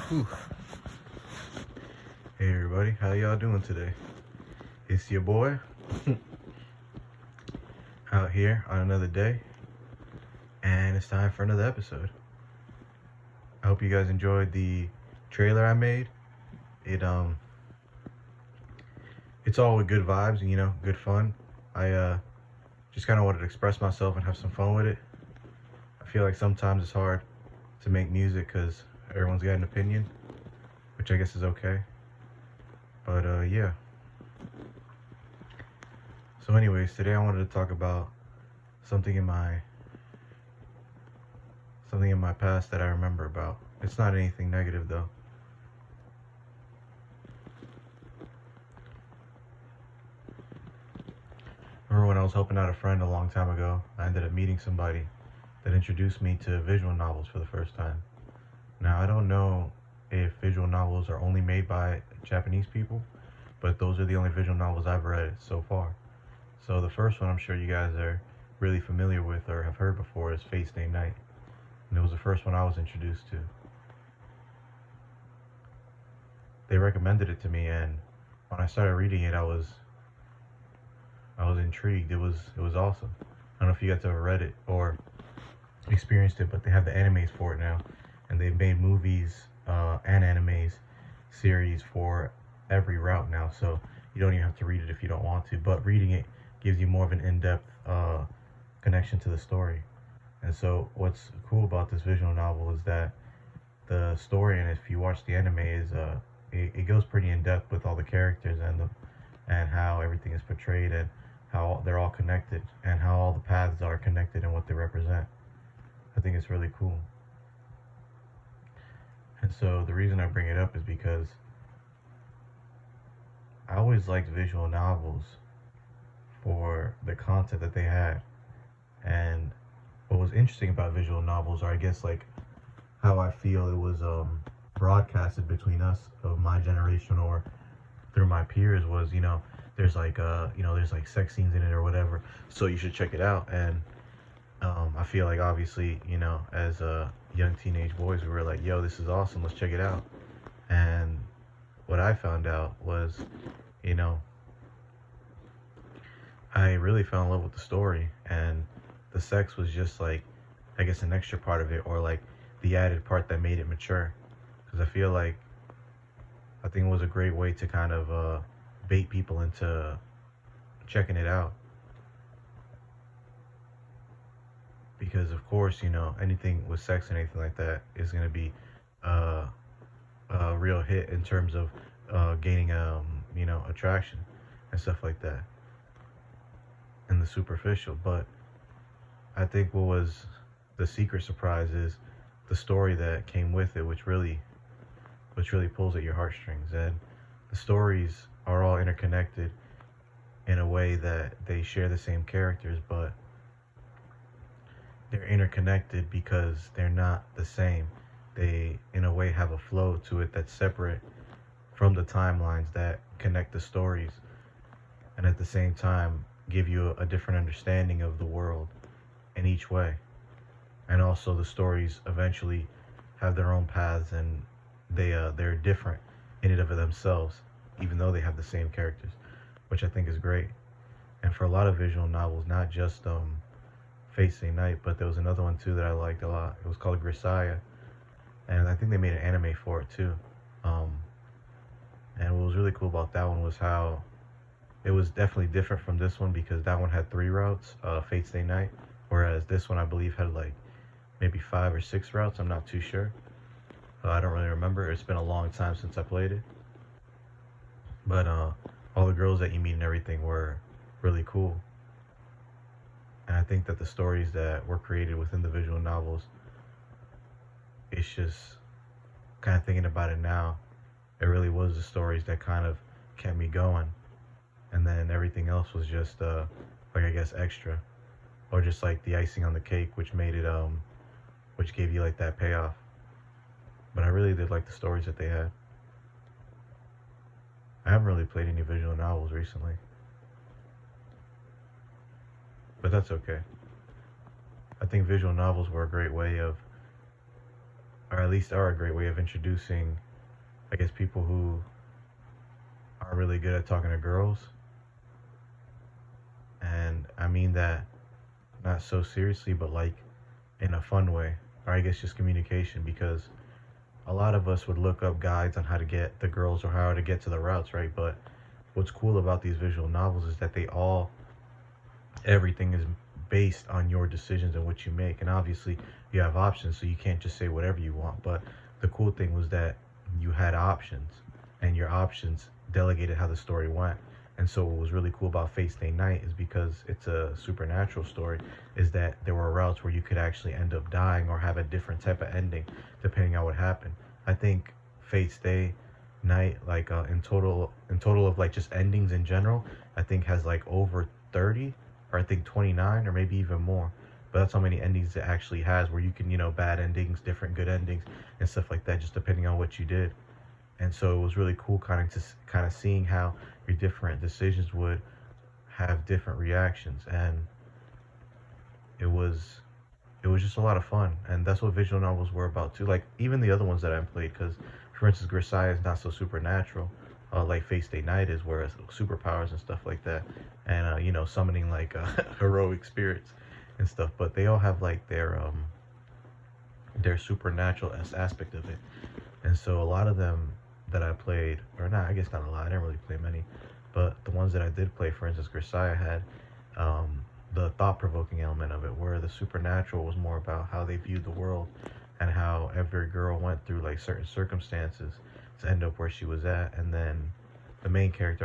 Whew. Hey everybody, how y'all doing today? It's your boy out here on another day, and it's time for another episode. I hope you guys enjoyed the trailer I made. It's all with good vibes and good fun. I just kind of wanted to express myself and have some fun with it. I feel like sometimes it's hard to make music because everyone's got an opinion, which I guess is okay. But yeah. So anyways, today I wanted to talk about something in my past that I remember about. It's not anything negative though. Remember when I was helping out a friend a long time ago, I ended up meeting somebody that introduced me to visual novels for the first time. Now, I don't know if visual novels are only made by Japanese people, but those are the only visual novels I've read so far. So the first one I'm sure you guys are really familiar with or have heard before is Fate Stay Night. And it was the first one I was introduced to. They recommended it to me, and when I started reading it, I was intrigued. It was awesome. I don't know if you guys ever read it or experienced it, but they have the animes for it now, and they've made movies and animes series for every route now, so you don't even have to read it if you don't want to, but reading it gives you more of an in-depth connection to the story. And so what's cool about this visual novel is that the story, and if you watch the anime, is it goes pretty in depth with all the characters and how everything is portrayed, and how they're all connected, and how all the paths are connected and what they represent. I think it's really cool. And so the reason I bring it up is because I always liked visual novels for the content that they had. And what was interesting about visual novels, or I guess like how I feel it was broadcasted between us of my generation or through my peers, was there's like there's like sex scenes in it or whatever, so you should check it out. And I feel like obviously as young teenage boys, we were like, yo, this is awesome, let's check it out. And what I found out was I really fell in love with the story, and the sex was just like, I guess, an extra part of it, or like the added part that made it mature. Because I feel like, I think it was a great way to kind of bait people into checking it out. Because of course, anything with sex and anything like that is going to be a real hit in terms of gaining attraction and stuff like that, and the superficial. But I think what was the secret surprise is the story that came with it, which really pulls at your heartstrings. And the stories are all interconnected in a way that they share the same characters, but they're interconnected because they're not the same. They, in a way, have a flow to it that's separate from the timelines that connect the stories, and at the same time give you a different understanding of the world in each way. And also the stories eventually have their own paths, and they're different in and of themselves, even though they have the same characters, which I think is great. And for a lot of visual novels, not just Fate Stay Night, but there was another one too that I liked a lot. It was called Grisaya, and I think they made an anime for it too. And what was really cool about that one was how it was definitely different from this one, because that one had 3 routes, Fate Stay Night, whereas this one I believe had like maybe 5 or 6 routes. I'm not too sure. I don't really remember. It's been a long time since I played it. But all the girls that you meet and everything were really cool. And I think that the stories that were created within the visual novels, it's just kind of thinking about it now, it really was the stories that kind of kept me going. And then everything else was just like, I guess, extra, or just like the icing on the cake, which made it which gave you like that payoff. But I really did like the stories that they had. I haven't really played any visual novels recently, but that's okay. I think visual novels were a great way of or at least are a great way of introducing, I guess, people who aren't really good at talking to girls. And I mean that not so seriously, but like in a fun way, or I guess just communication, because a lot of us would look up guides on how to get the girls or how to get to the routes, right? But what's cool about these visual novels is that they all, everything is based on your decisions and what you make. And obviously, you have options, so you can't just say whatever you want. But the cool thing was that you had options, and your options delegated how the story went. And so, what was really cool about Fate Stay Night is because it's a supernatural story, is that there were routes where you could actually end up dying or have a different type of ending depending on what happened. I think Fate Stay Night, like in total of like just endings in general, I think has like over 30, or I think 29, or maybe even more. But that's how many endings it actually has, where you can, bad endings, different good endings, and stuff like that, just depending on what you did. And so it was really cool kind of seeing how your different decisions would have different reactions, and it was it was just a lot of fun. And that's what visual novels were about too. Like even the other ones that I played, because for instance, Grisaya is not so supernatural. Like Fate Stay Night is, where it's superpowers and stuff like that, and summoning like heroic spirits and stuff. But they all have like their supernatural aspect of it. And so a lot of them that I played, or not, I guess not a lot. I didn't really play many, but the ones that I did play, for instance, Grisaya had the thought-provoking element of it, where the supernatural was more about how they viewed the world and how every girl went through like certain circumstances to end up where she was at, and then the main character